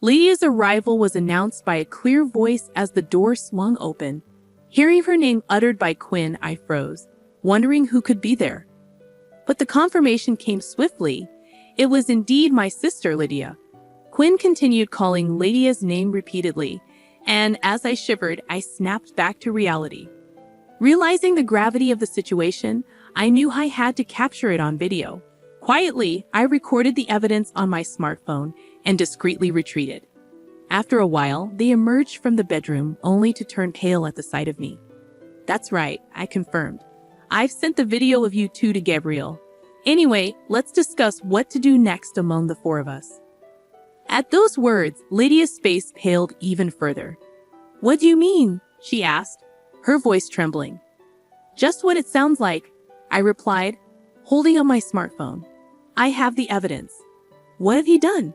Lydia's arrival was announced by a clear voice as the door swung open. Hearing her name uttered by Quinn, I froze, wondering who could be there. But the confirmation came swiftly. It was indeed my sister, Lydia. Quinn continued calling Lydia's name repeatedly, and as I shivered, I snapped back to reality. Realizing the gravity of the situation, I knew I had to capture it on video. Quietly, I recorded the evidence on my smartphone and discreetly retreated. After a while, they emerged from the bedroom only to turn pale at the sight of me. "That's right," I confirmed. "I've sent the video of you two to Gabriel. Anyway, let's discuss what to do next among the four of us." At those words, Lydia's face paled even further. "What do you mean?" she asked, her voice trembling. "Just what it sounds like," I replied, holding up my smartphone. "I have the evidence." "What have you done?"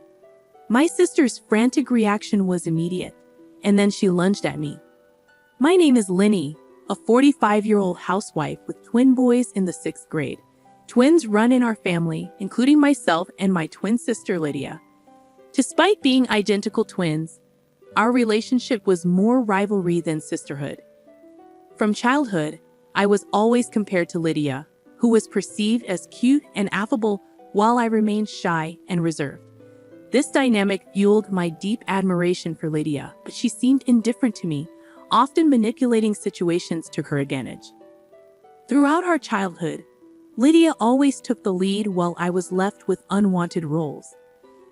My sister's frantic reaction was immediate, and then she lunged at me. "My name is Linny, a 45-year-old housewife with twin boys in the 6th grade. Twins run in our family, including myself and my twin sister Lydia. Despite being identical twins, our relationship was more rivalry than sisterhood. From childhood, I was always compared to Lydia, who was perceived as cute and affable while I remained shy and reserved. This dynamic fueled my deep admiration for Lydia, but she seemed indifferent to me, often manipulating situations to her advantage. Throughout our childhood, Lydia always took the lead while I was left with unwanted roles.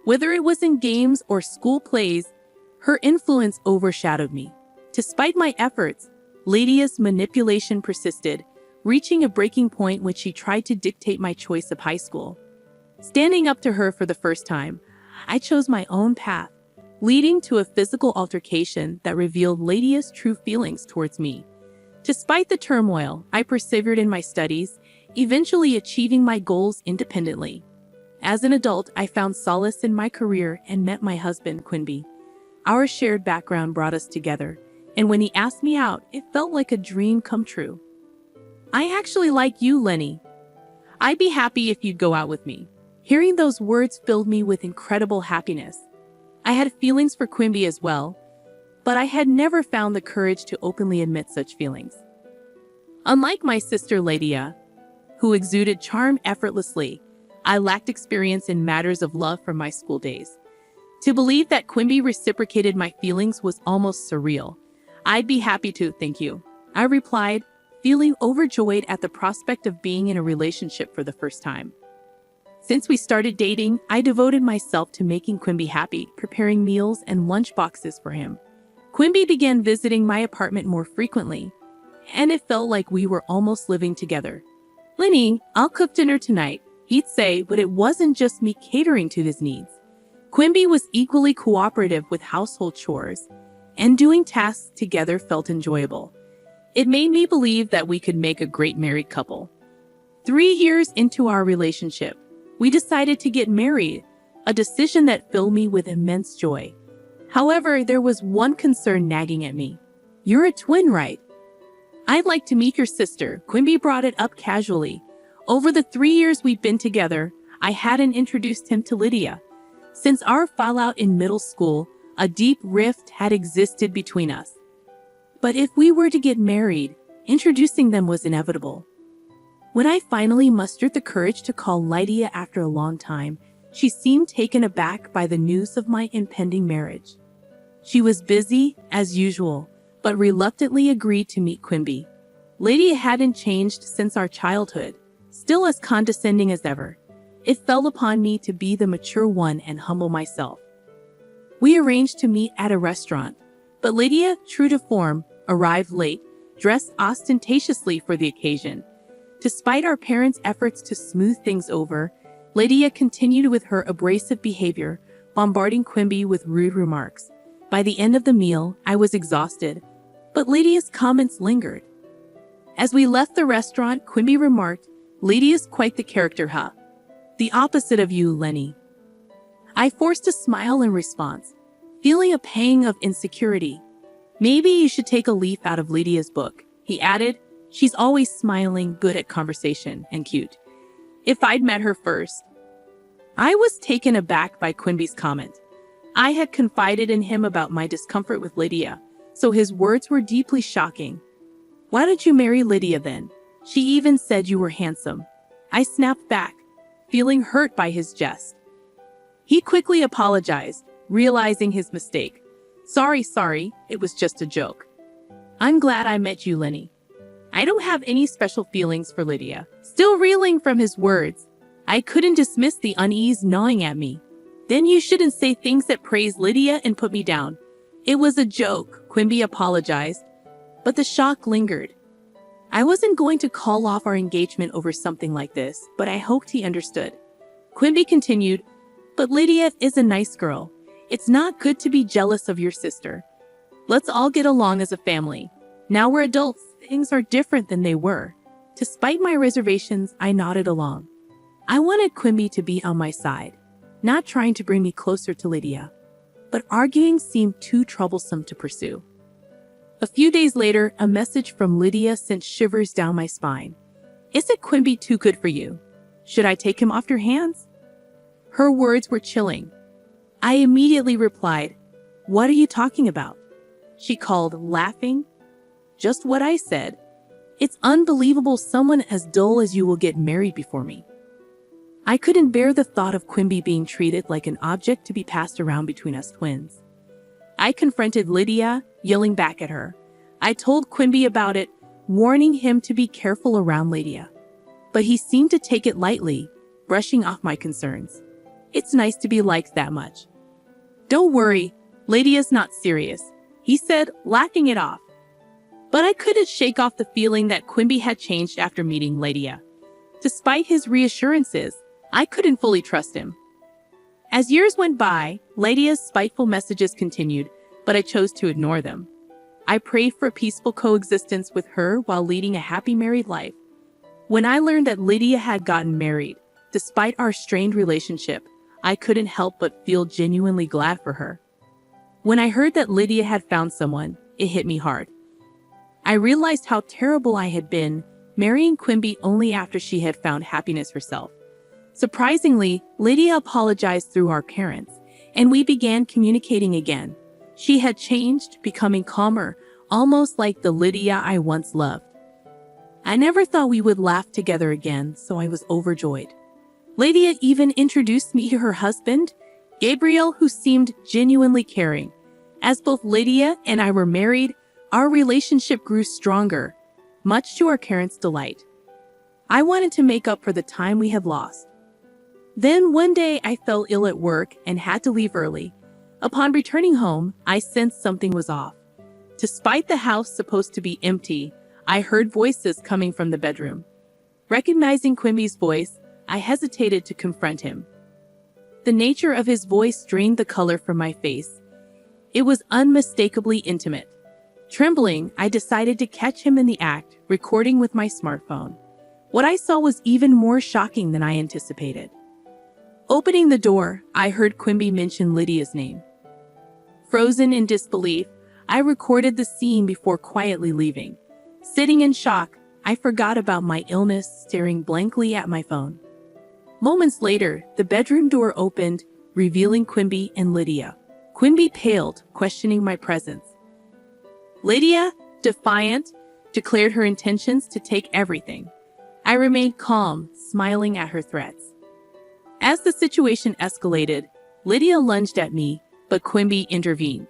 Whether it was in games or school plays, her influence overshadowed me. Despite my efforts, Lydia's manipulation persisted, reaching a breaking point when she tried to dictate my choice of high school. Standing up to her for the first time, I chose my own path, leading to a physical altercation that revealed Lydia's true feelings towards me. Despite the turmoil, I persevered in my studies, eventually achieving my goals independently. As an adult, I found solace in my career and met my husband, Quinby. Our shared background brought us together, and when he asked me out, it felt like a dream come true. "I actually like you, Lenny. I'd be happy if you'd go out with me." Hearing those words filled me with incredible happiness. I had feelings for Quimby as well, but I had never found the courage to openly admit such feelings. Unlike my sister Lydia, who exuded charm effortlessly, I lacked experience in matters of love from my school days. To believe that Quimby reciprocated my feelings was almost surreal. "I'd be happy to, thank you," I replied, feeling overjoyed at the prospect of being in a relationship for the first time. Since we started dating, I devoted myself to making Quimby happy, preparing meals and lunch boxes for him. Quimby began visiting my apartment more frequently, and it felt like we were almost living together. "Linny, I'll cook dinner tonight," he'd say, but it wasn't just me catering to his needs. Quimby was equally cooperative with household chores, and doing tasks together felt enjoyable. It made me believe that we could make a great married couple. 3 years into our relationship, we decided to get married, a decision that filled me with immense joy. However, there was one concern nagging at me. "You're a twin, right?" "I'd like to meet your sister," Quimby brought it up casually. Over the 3 years we'd been together, I hadn't introduced him to Lydia. Since our fallout in middle school, a deep rift had existed between us. But if we were to get married, introducing them was inevitable. When I finally mustered the courage to call Lydia after a long time, she seemed taken aback by the news of my impending marriage. She was busy, as usual, but reluctantly agreed to meet Quimby. Lydia hadn't changed since our childhood, still as condescending as ever. It fell upon me to be the mature one and humble myself. We arranged to meet at a restaurant, but Lydia, true to form, arrived late, dressed ostentatiously for the occasion. Despite our parents' efforts to smooth things over, Lydia continued with her abrasive behavior, bombarding Quimby with rude remarks. By the end of the meal, I was exhausted, but Lydia's comments lingered. As we left the restaurant, Quimby remarked, "Lydia's quite the character, huh? The opposite of you, Lenny." I forced a smile in response, feeling a pang of insecurity. "Maybe you should take a leaf out of Lydia's book," he added. "She's always smiling, good at conversation, and cute." If I'd met her first. I was taken aback by Quimby's comment. I had confided in him about my discomfort with Lydia, so his words were deeply shocking. "Why don't you marry Lydia then? She even said you were handsome." I snapped back, feeling hurt by his jest. He quickly apologized, realizing his mistake. Sorry, it was just a joke. "I'm glad I met you, Lenny. I don't have any special feelings for Lydia." Still reeling from his words, I couldn't dismiss the unease gnawing at me. "Then you shouldn't say things that praise Lydia and put me down." "It was a joke," Quimby apologized, but the shock lingered. I wasn't going to call off our engagement over something like this, but I hoped he understood. Quimby continued, "But Lydia is a nice girl. It's not good to be jealous of your sister. Let's all get along as a family. Now we're adults, things are different than they were." Despite my reservations, I nodded along. I wanted Quimby to be on my side, not trying to bring me closer to Lydia, but arguing seemed too troublesome to pursue. A few days later, a message from Lydia sent shivers down my spine. "Isn't Quimby too good for you? Should I take him off your hands?" Her words were chilling. I immediately replied, "What are you talking about?" She called, laughing. "Just what I said. It's unbelievable someone as dull as you will get married before me." I couldn't bear the thought of Quimby being treated like an object to be passed around between us twins. I confronted Lydia, yelling back at her. I told Quimby about it, warning him to be careful around Lydia. But he seemed to take it lightly, brushing off my concerns. "It's nice to be liked that much." "Don't worry, Lydia's not serious," he said, laughing it off. But I couldn't shake off the feeling that Quimby had changed after meeting Lydia. Despite his reassurances, I couldn't fully trust him. As years went by, Lydia's spiteful messages continued, but I chose to ignore them. I prayed for peaceful coexistence with her while leading a happy married life. When I learned that Lydia had gotten married, despite our strained relationship, I couldn't help but feel genuinely glad for her. When I heard that Lydia had found someone, it hit me hard. I realized how terrible I had been, marrying Quimby only after she had found happiness herself. Surprisingly, Lydia apologized through our parents, and we began communicating again. She had changed, becoming calmer, almost like the Lydia I once loved. I never thought we would laugh together again, so I was overjoyed. Lydia even introduced me to her husband, Gabriel, who seemed genuinely caring. As both Lydia and I were married, our relationship grew stronger, much to our parents' delight. I wanted to make up for the time we had lost. Then one day I fell ill at work and had to leave early. Upon returning home, I sensed something was off. Despite the house supposed to be empty, I heard voices coming from the bedroom. Recognizing Quimby's voice, I hesitated to confront him. The nature of his voice drained the color from my face. It was unmistakably intimate. Trembling, I decided to catch him in the act, recording with my smartphone. What I saw was even more shocking than I anticipated. Opening the door, I heard Quimby mention Lydia's name. Frozen in disbelief, I recorded the scene before quietly leaving. Sitting in shock, I forgot about my illness, staring blankly at my phone. Moments later, the bedroom door opened, revealing Quimby and Lydia. Quimby paled, questioning my presence. Lydia, defiant, declared her intentions to take everything. I remained calm, smiling at her threats. As the situation escalated, Lydia lunged at me, but Quimby intervened.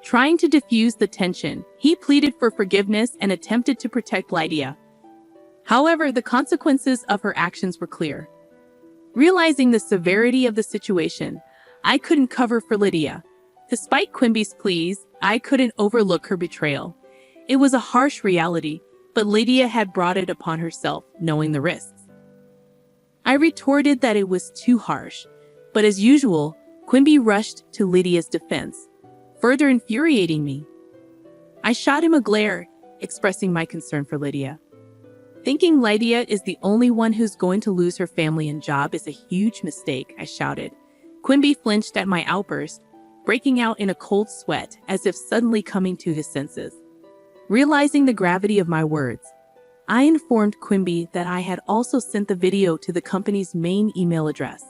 Trying to diffuse the tension, he pleaded for forgiveness and attempted to protect Lydia. However, the consequences of her actions were clear. Realizing the severity of the situation, I couldn't cover for Lydia. Despite Quimby's pleas, I couldn't overlook her betrayal. It was a harsh reality, but Lydia had brought it upon herself, knowing the risks. I retorted that it was too harsh, but as usual, Quimby rushed to Lydia's defense, further infuriating me. I shot him a glare, expressing my concern for Lydia. Thinking Lydia is the only one who's going to lose her family and job is a huge mistake, I shouted. Quimby flinched at my outburst, breaking out in a cold sweat as if suddenly coming to his senses. Realizing the gravity of my words, I informed Quimby that I had also sent the video to the company's main email address,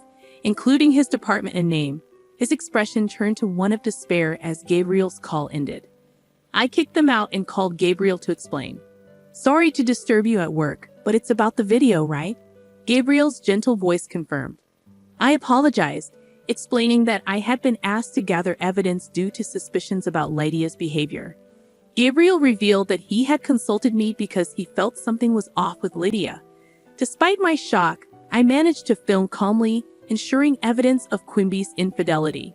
including his department and name. His expression turned to one of despair as Gabriel's call ended. I kicked them out and called Gabriel to explain. Sorry to disturb you at work, but it's about the video, right? Gabriel's gentle voice confirmed. I apologized, explaining that I had been asked to gather evidence due to suspicions about Lydia's behavior. Gabriel revealed that he had consulted me because he felt something was off with Lydia. Despite my shock, I managed to film calmly, ensuring evidence of Quimby's infidelity.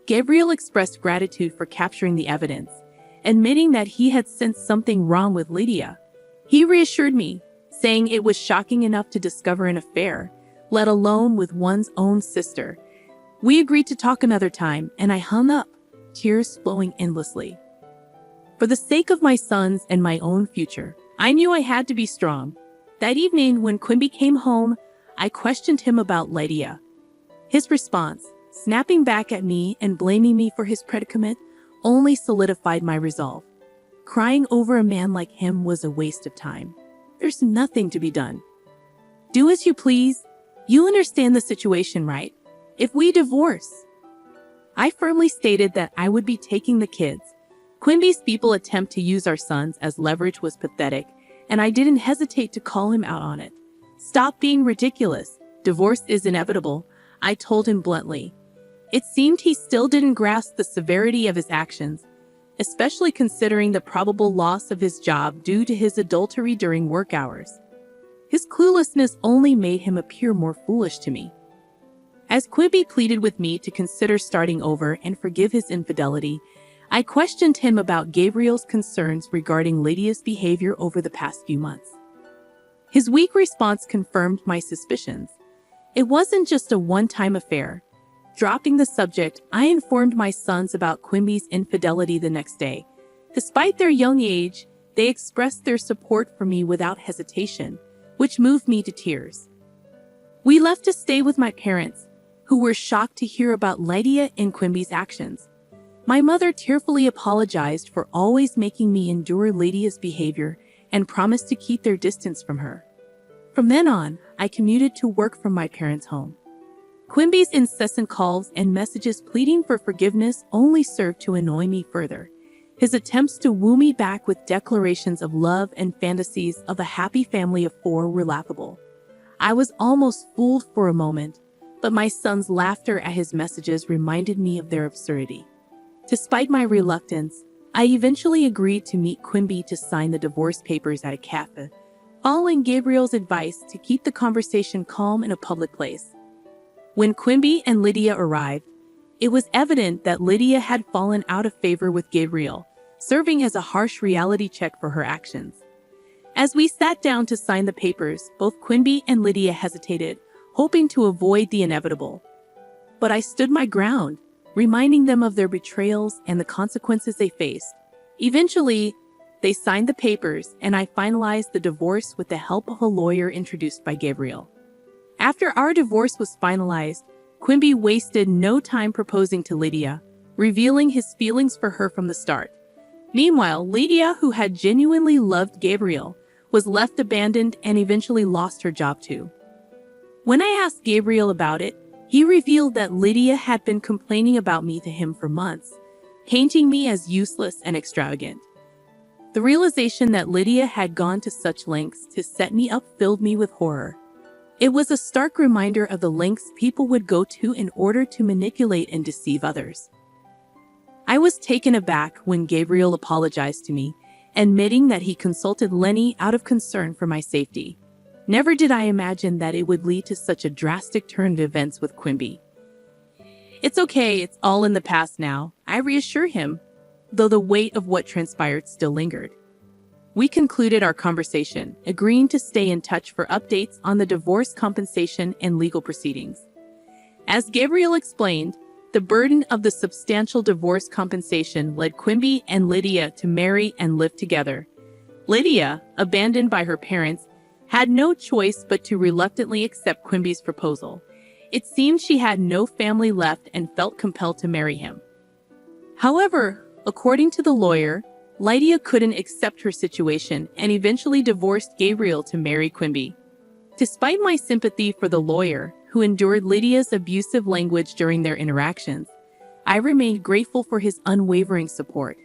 Gabriel expressed gratitude for capturing the evidence, admitting that he had sensed something wrong with Lydia. He reassured me, saying it was shocking enough to discover an affair, let alone with one's own sister. We agreed to talk another time, and I hung up, tears flowing endlessly. For the sake of my sons and my own future, I knew I had to be strong. That evening, when Quimby came home, I questioned him about Lydia. His response, snapping back at me and blaming me for his predicament, only solidified my resolve. Crying over a man like him was a waste of time. There's nothing to be done. Do as you please. You understand the situation, right? If we divorce. I firmly stated that I would be taking the kids. Quimby's feeble attempt to use our sons as leverage was pathetic, and I didn't hesitate to call him out on it. Stop being ridiculous. Divorce is inevitable, I told him bluntly. It seemed he still didn't grasp the severity of his actions, especially considering the probable loss of his job due to his adultery during work hours. His cluelessness only made him appear more foolish to me. As Quimby pleaded with me to consider starting over and forgive his infidelity, I questioned him about Gabriel's concerns regarding Lydia's behavior over the past few months. His weak response confirmed my suspicions. It wasn't just a one-time affair. Dropping the subject, I informed my sons about Quimby's infidelity the next day. Despite their young age, they expressed their support for me without hesitation, which moved me to tears. We left to stay with my parents, who were shocked to hear about Lydia and Quimby's actions. My mother tearfully apologized for always making me endure Lydia's behavior and promised to keep their distance from her. From then on, I commuted to work from my parents' home. Quimby's incessant calls and messages pleading for forgiveness only served to annoy me further. His attempts to woo me back with declarations of love and fantasies of a happy family of 4 were laughable. I was almost fooled for a moment, but my son's laughter at his messages reminded me of their absurdity. Despite my reluctance, I eventually agreed to meet Quimby to sign the divorce papers at a cafe, following Gabriel's advice to keep the conversation calm in a public place. When Quimby and Lydia arrived, it was evident that Lydia had fallen out of favor with Gabriel, serving as a harsh reality check for her actions. As we sat down to sign the papers, both Quimby and Lydia hesitated, hoping to avoid the inevitable. But I stood my ground, reminding them of their betrayals and the consequences they faced. Eventually, they signed the papers, and I finalized the divorce with the help of a lawyer introduced by Gabriel. After our divorce was finalized, Quimby wasted no time proposing to Lydia, revealing his feelings for her from the start. Meanwhile, Lydia, who had genuinely loved Gabriel, was left abandoned and eventually lost her job too. When I asked Gabriel about it, he revealed that Lydia had been complaining about me to him for months, painting me as useless and extravagant. The realization that Lydia had gone to such lengths to set me up filled me with horror. It was a stark reminder of the lengths people would go to in order to manipulate and deceive others. I was taken aback when Gabriel apologized to me, admitting that he consulted Lenny out of concern for my safety. Never did I imagine that it would lead to such a drastic turn of events with Quimby. It's okay, it's all in the past now, I reassure him, though the weight of what transpired still lingered. We concluded our conversation, agreeing to stay in touch for updates on the divorce compensation and legal proceedings. As Gabriel explained, the burden of the substantial divorce compensation led Quimby and Lydia to marry and live together. Lydia, abandoned by her parents, had no choice but to reluctantly accept Quimby's proposal. It seemed she had no family left and felt compelled to marry him. However, according to the lawyer, Lydia couldn't accept her situation and eventually divorced Gabriel to marry Quimby. Despite my sympathy for the lawyer, who endured Lydia's abusive language during their interactions, I remained grateful for his unwavering support,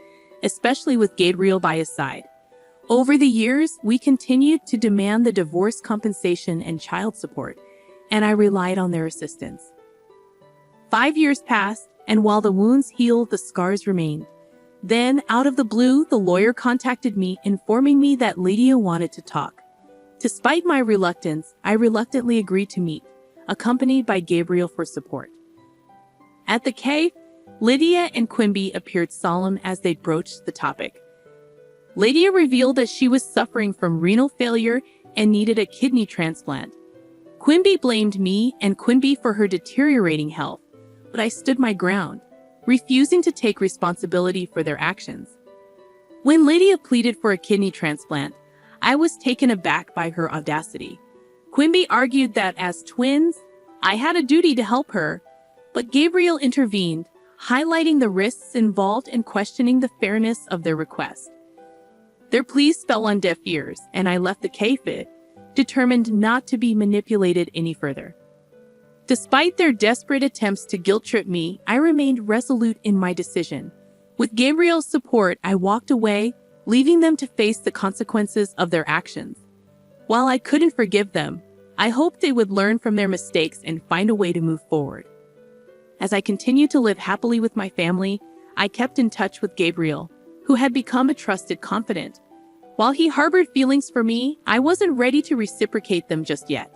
especially with Gabriel by his side. Over the years, we continued to demand the divorce compensation and child support, and I relied on their assistance. 5 years passed, and while the wounds healed, the scars remained. Then, out of the blue, the lawyer contacted me, informing me that Lydia wanted to talk. Despite my reluctance, I reluctantly agreed to meet, accompanied by Gabriel for support. At the cave, Lydia and Quimby appeared solemn as they broached the topic. Lydia revealed that she was suffering from renal failure and needed a kidney transplant. Quimby blamed me and Quimby for her deteriorating health, but I stood my ground, refusing to take responsibility for their actions. When Lydia pleaded for a kidney transplant, I was taken aback by her audacity. Quimby argued that as twins, I had a duty to help her, but Gabriel intervened, highlighting the risks involved and questioning the fairness of their request. Their pleas fell on deaf ears, and I left the cave, determined not to be manipulated any further. Despite their desperate attempts to guilt-trip me, I remained resolute in my decision. With Gabriel's support, I walked away, leaving them to face the consequences of their actions. While I couldn't forgive them, I hoped they would learn from their mistakes and find a way to move forward. As I continued to live happily with my family, I kept in touch with Gabriel, who had become a trusted confidant. While he harbored feelings for me, I wasn't ready to reciprocate them just yet.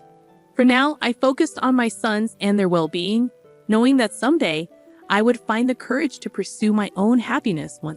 For now, I focused on my sons and their well-being, knowing that someday I would find the courage to pursue my own happiness once